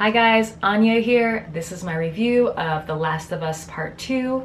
Hi guys, Anya here. This is my review of The Last of Us Part 2.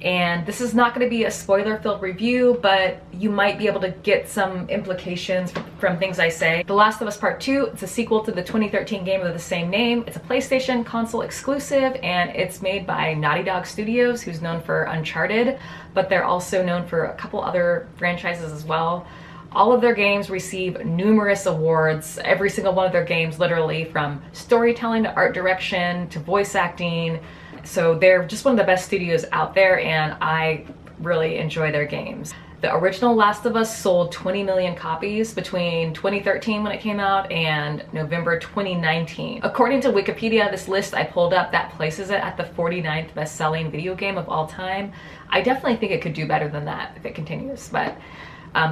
And this is not going to be a spoiler-filled review, but you might be able to get some implications from things I say. The Last of Us Part 2, it's a sequel to the 2013 game of the same name. It's a PlayStation console exclusive, and it's made by Naughty Dog Studios, who's known for Uncharted, but they're also known for a couple other franchises as well. All of their games receive numerous awards, every single one of their games, literally, from storytelling to art direction to voice acting. So they're just one of the best studios out there, and I really enjoy their games. The original Last of Us sold 20 million copies between 2013 when it came out and November 2019. According to Wikipedia, this list I pulled up, that places it at the 49th best-selling video game of all time. I definitely think it could do better than that if it continues, but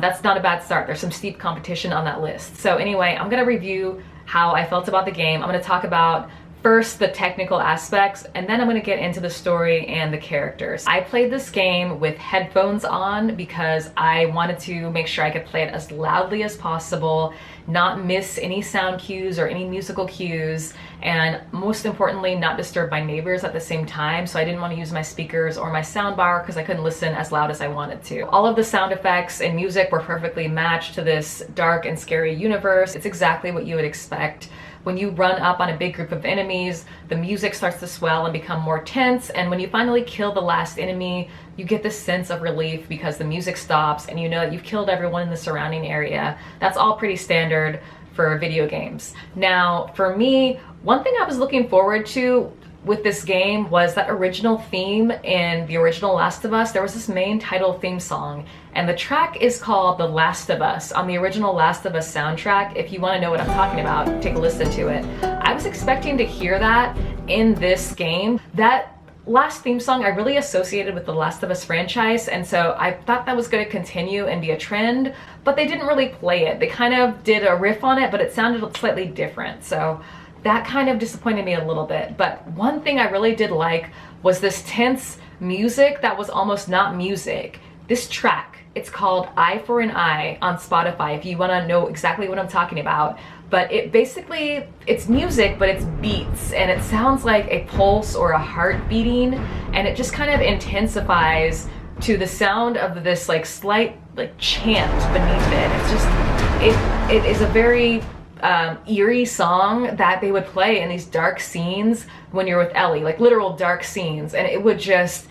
that's not a bad start. There's some steep competition on that list. So anyway, I'm gonna review how I felt about the game. I'm gonna talk about first the technical aspects, and then I'm gonna get into the story and the characters. I played this game with headphones on because I wanted to make sure I could play it as loudly as possible, not miss any sound cues or any musical cues, and most importantly, not disturb my neighbors at the same time. So I didn't want to use my speakers or my sound bar because I couldn't listen as loud as I wanted to. All of the sound effects and music were perfectly matched to this dark and scary universe. It's exactly what you would expect. When you run up on a big group of enemies, the music starts to swell and become more tense, and when you finally kill the last enemy, you get this sense of relief because the music stops and you know that you've killed everyone in the surrounding area. That's all pretty standard for video games. Now, for me, one thing I was looking forward to with this game was that original theme in the original Last of Us. There was this main title theme song, and the track is called The Last of Us on the original Last of Us soundtrack. If you want to know what I'm talking about, take a listen to it. I was expecting to hear that in this game. That last theme song I really associated with the Last of Us franchise, and so I thought that was going to continue and be a trend, but they didn't really play it. They kind of did a riff on it, but it sounded slightly different, so that kind of disappointed me a little bit. But one thing I really did like was this tense music that was almost not music. This track, it's called Eye for an Eye on Spotify if you want to know exactly what I'm talking about. But it basically, it's music, but it's beats, and it sounds like a pulse or a heart beating, and it just kind of intensifies to the sound of this like slight like chant beneath it. It's just, it is a very eerie song that they would play in these dark scenes when you're with Ellie, like literal dark scenes, and it would just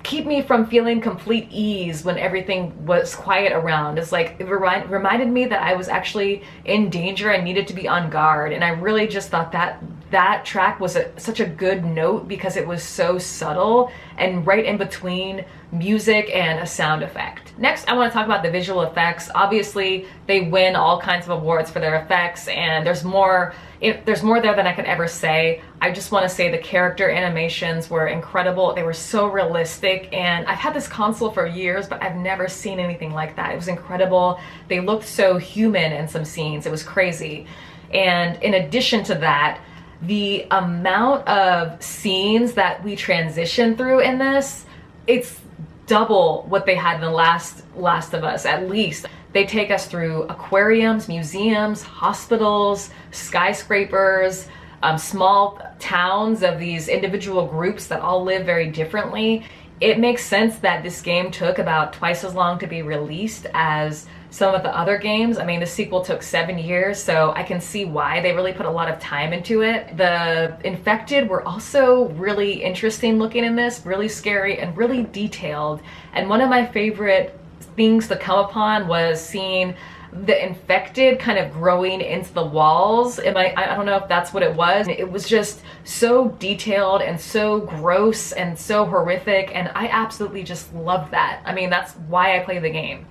keep me from feeling complete ease when everything was quiet around. It's like it reminded me that I was actually in danger and needed to be on guard, and I really just thought that that track was such a good note because it was so subtle and right in between music and a sound effect. Next, I want to talk about the visual effects. Obviously, they win all kinds of awards for their effects, and there's more there than I could ever say. I just want to say the character animations were incredible. They were so realistic, and I've had this console for years, but I've never seen anything like that. It was incredible. They looked so human in some scenes. It was crazy. And in addition to that, the amount of scenes that we transition through in this, it's double what they had in the Last of Us, at least. They take us through aquariums, museums, hospitals, skyscrapers, small towns of these individual groups that all live very differently. It makes sense that this game took about twice as long to be released as some of the other games. I mean, the sequel took 7 years, so I can see why they really put a lot of time into it. The infected were also really interesting looking in this, really scary and really detailed. And one of my favorite things to come upon was seeing the infected kind of growing into the walls. I don't know if that's what it was. It was just so detailed and so gross and so horrific, and I absolutely just love that. I mean, that's why I play the game.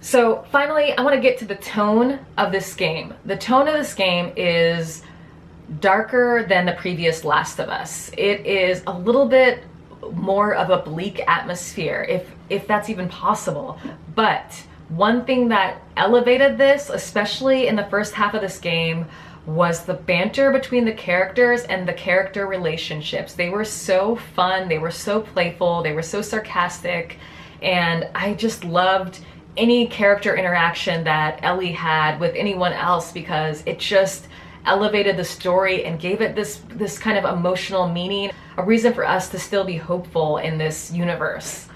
So finally, I want to get to the tone of this game. The tone of this game is darker than the previous Last of Us. It is a little bit more of a bleak atmosphere, if that's even possible. But one thing that elevated this, especially in the first half of this game, was the banter between the characters and the character relationships. They were so fun, they were so playful, they were so sarcastic, and I just loved any character interaction that Ellie had with anyone else, because it just elevated the story and gave it this kind of emotional meaning, a reason for us to still be hopeful in this universe.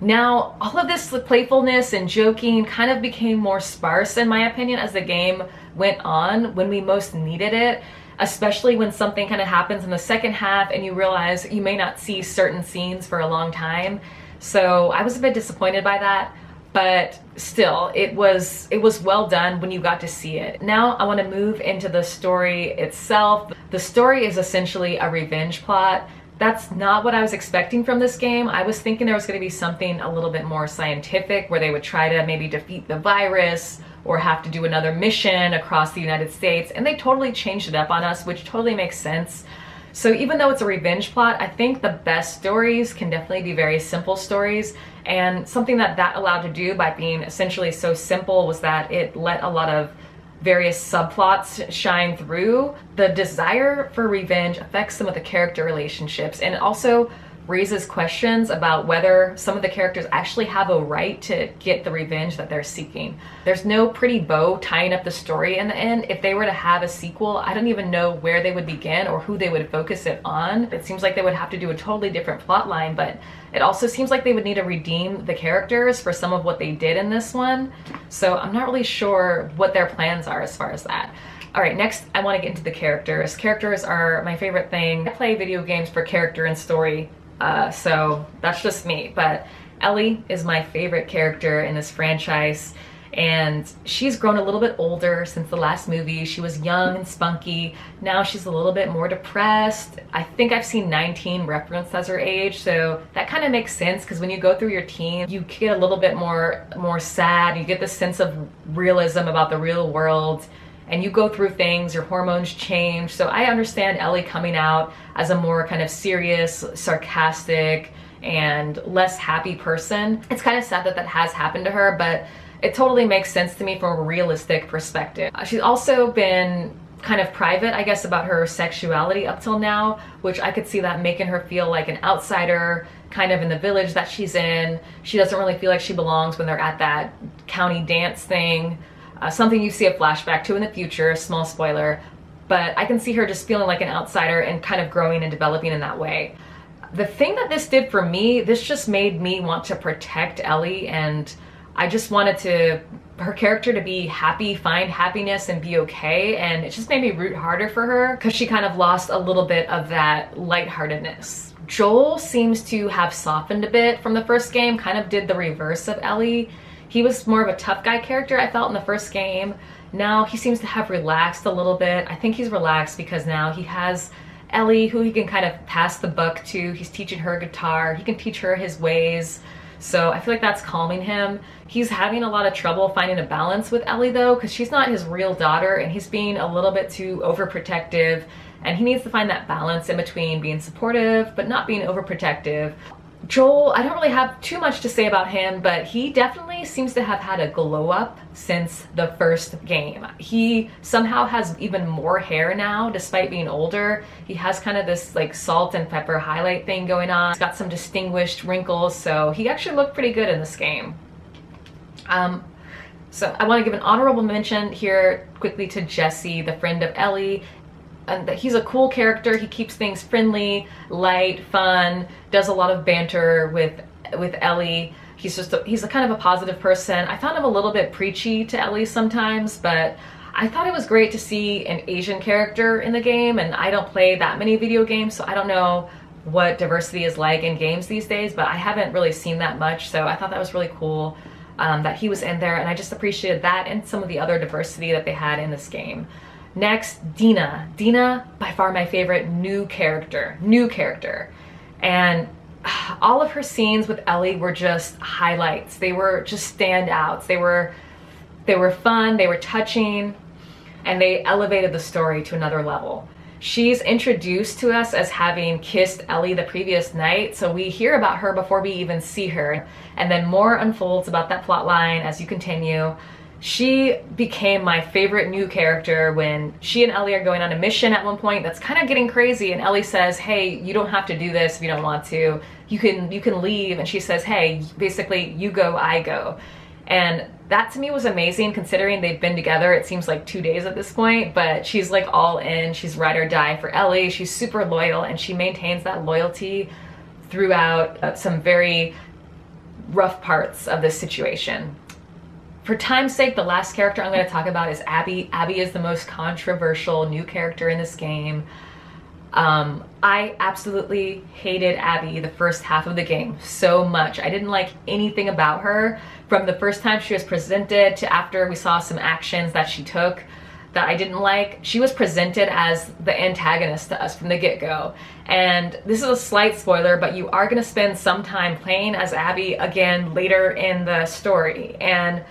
Now, all of this playfulness and joking kind of became more sparse, in my opinion, as the game went on, when we most needed it, especially when something kind of happens in the second half and you realize you may not see certain scenes for a long time. So I was a bit disappointed by that, but still, it was well done when you got to see it. Now I want to move into the story itself. The story is essentially a revenge plot. That's not what I was expecting from this game. I was thinking there was going to be something a little bit more scientific, where they would try to maybe defeat the virus or have to do another mission across the United States, and they totally changed it up on us, which totally makes sense. So even though it's a revenge plot, I think the best stories can definitely be very simple stories, and something that allowed to do by being essentially so simple was that it let a lot of various subplots shine through. The desire for revenge affects some of the character relationships, and it also raises questions about whether some of the characters actually have a right to get the revenge that they're seeking. There's no pretty bow tying up the story in the end. If they were to have a sequel, I don't even know where they would begin or who they would focus it on. It seems like they would have to do a totally different plot line, but it also seems like they would need to redeem the characters for some of what they did in this one. So I'm not really sure what their plans are as far as that. All right, next I want to get into the characters. Characters are my favorite thing. I play video games for character and story. So that's just me, but Ellie is my favorite character in this franchise, and she's grown a little bit older since the last movie. She was young and spunky. Now she's a little bit more depressed. I think I've seen 19 referenced as her age, so that kind of makes sense, because when you go through your teens, you get a little bit more sad. You get this sense of realism about the real world, and you go through things, your hormones change. So I understand Ellie coming out as a more kind of serious, sarcastic, and less happy person. It's kind of sad that that has happened to her, but it totally makes sense to me from a realistic perspective. She's also been kind of private, I guess, about her sexuality up till now, which I could see that making her feel like an outsider, kind of in the village that she's in. She doesn't really feel like she belongs when they're at that county dance thing. Something you see a flashback to in the future, small spoiler, but I can see her just feeling like an outsider and kind of growing and developing in that way. The thing that this did for me, this just made me want to protect Ellie, and I just wanted her character to be happy, find happiness, and be okay, and it just made me root harder for her, because she kind of lost a little bit of that lightheartedness. Joel seems to have softened a bit from the first game, kind of did the reverse of Ellie. He was more of a tough guy character, I felt, in the first game. Now he seems to have relaxed a little bit. I think he's relaxed because now he has Ellie, who he can kind of pass the buck to. He's teaching her guitar. He can teach her his ways. So I feel like that's calming him. He's having a lot of trouble finding a balance with Ellie, though, because she's not his real daughter, and he's being a little bit too overprotective, and he needs to find that balance in between being supportive but not being overprotective. Joel, I don't really have too much to say about him, but he definitely seems to have had a glow up since the first game. He somehow has even more hair now, despite being older. He has kind of this like salt and pepper highlight thing going on. He's got some distinguished wrinkles, so he actually looked pretty good in this game. So I want to give an honorable mention here quickly to Jesse, the friend of Ellie. And that he's a cool character. He keeps things friendly, light, fun, does a lot of banter with Ellie. He's a kind of a positive person. I found him a little bit preachy to Ellie sometimes, but I thought it was great to see an Asian character in the game, and I don't play that many video games, so I don't know what diversity is like in games these days, but I haven't really seen that much, so I thought that was really cool that he was in there, and I just appreciated that and some of the other diversity that they had in this game. Next, Dina. Dina, by far my favorite new character. And all of her scenes with Ellie were just highlights. They were just standouts. They were fun, they were touching, and they elevated the story to another level. She's introduced to us as having kissed Ellie the previous night, so we hear about her before we even see her, and then more unfolds about that plot line as you continue. She became my favorite new character when she and Ellie are going on a mission at one point that's kind of getting crazy, and Ellie says, hey, you don't have to do this if you don't want to. You can leave. And she says, hey, basically, you go, I go. And that to me was amazing considering they've been together, it seems like 2 days at this point, but she's like all in, she's ride or die for Ellie, she's super loyal, and she maintains that loyalty throughout some very rough parts of this situation. For time's sake, the last character I'm going to talk about is Abby. Abby is the most controversial new character in this game. I absolutely hated Abby the first half of the game so much. I didn't like anything about her from the first time she was presented to after we saw some actions that she took that I didn't like. She was presented as the antagonist to us from the get-go. And this is a slight spoiler, but you are going to spend some time playing as Abby again later in the story. And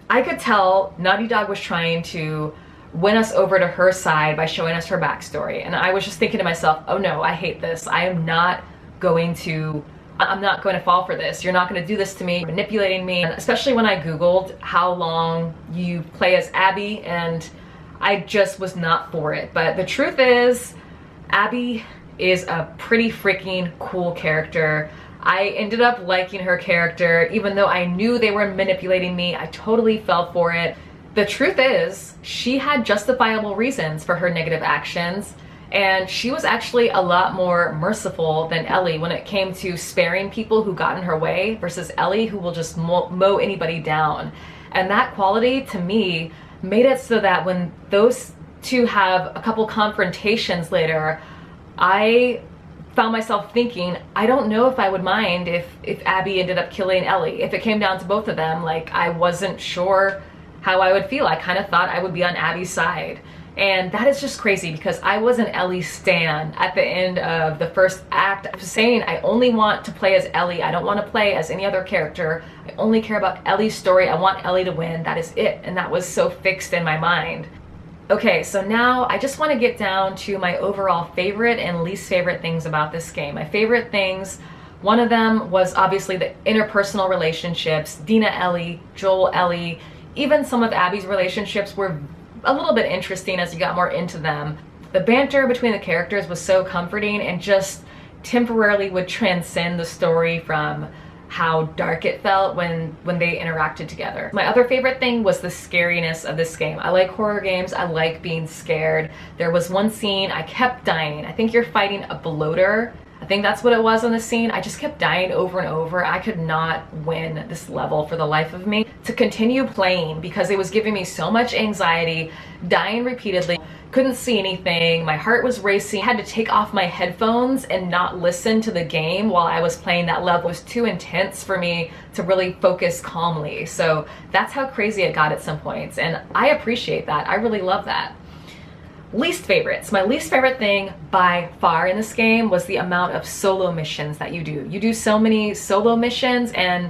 I could tell Naughty Dog was trying to win us over to her side by showing us her backstory. And I was just thinking to myself, oh no, I hate this. I'm not going to fall for this. You're not going to do this to me, manipulating me. And especially when I Googled how long you play as Abby, and I just was not for it. But the truth is, Abby is a pretty freaking cool character. I ended up liking her character, even though I knew they were manipulating me. I totally fell for it. The truth is, she had justifiable reasons for her negative actions, and she was actually a lot more merciful than Ellie when it came to sparing people who got in her way versus Ellie, who will just mow anybody down. And that quality, to me, made it so that when those two have a couple confrontations later, I found myself thinking, I don't know if I would mind if Abby ended up killing Ellie. If it came down to both of them, like, I wasn't sure how I would feel. I kind of thought I would be on Abby's side. And that is just crazy because I was an Ellie stan at the end of the first act. I was saying I only want to play as Ellie. I don't want to play as any other character. I only care about Ellie's story. I want Ellie to win. That is it. And that was so fixed in my mind. Okay, so now I just want to get down to my overall favorite and least favorite things about this game. My favorite things, one of them was obviously the interpersonal relationships. Dina Ellie, Joel Ellie, even some of Abby's relationships were a little bit interesting as you got more into them. The banter between the characters was so comforting and just temporarily would transcend the story from how dark it felt when they interacted together. My other favorite thing was the scariness of this game. I like horror games. I like being scared. There was one scene I kept dying. I think you're fighting a bloater. I think that's what it was on the scene. I just kept dying over and over. I could not win this level for the life of me to continue playing because it was giving me so much anxiety, dying repeatedly, couldn't see anything, my heart was racing, I had to take off my headphones and not listen to the game while I was playing that level. It was too intense for me to really focus calmly. So that's how crazy it got at some points, and I appreciate that. I really love that. Least favorites. My least favorite thing by far in this game was the amount of solo missions that you do. You do so many solo missions, and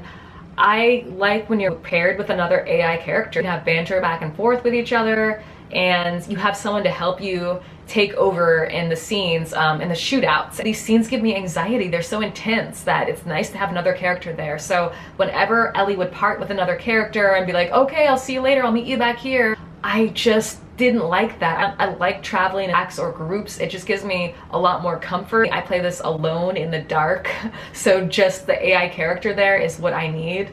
I like when you're paired with another AI character. You have banter back and forth with each other, and you have someone to help you take over in the scenes, in the shootouts. These scenes give me anxiety. They're so intense that it's nice to have another character there. So whenever Ellie would part with another character and be like, okay, I'll see you later, I'll meet you back here, I just didn't like that. I like traveling in packs or groups. It just gives me a lot more comfort. I play this alone in the dark, so just the AI character there is what I need.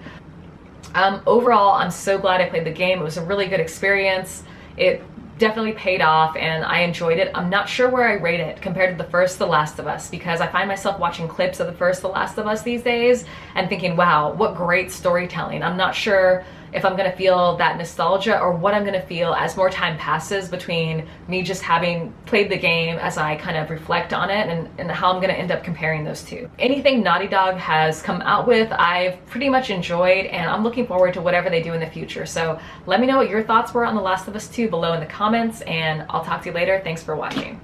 Overall, I'm so glad I played the game. It was a really good experience. It definitely paid off and I enjoyed it. I'm not sure where I rate it compared to the first The Last of Us, because I find myself watching clips of the first The Last of Us these days and thinking, wow, what great storytelling. I'm not sure if I'm gonna feel that nostalgia or what I'm gonna feel as more time passes between me just having played the game as I kind of reflect on it, and how I'm gonna end up comparing those two. Anything Naughty Dog has come out with, I've pretty much enjoyed, and I'm looking forward to whatever they do in the future. So let me know what your thoughts were on The Last of Us 2 below in the comments, and I'll talk to you later. Thanks for watching.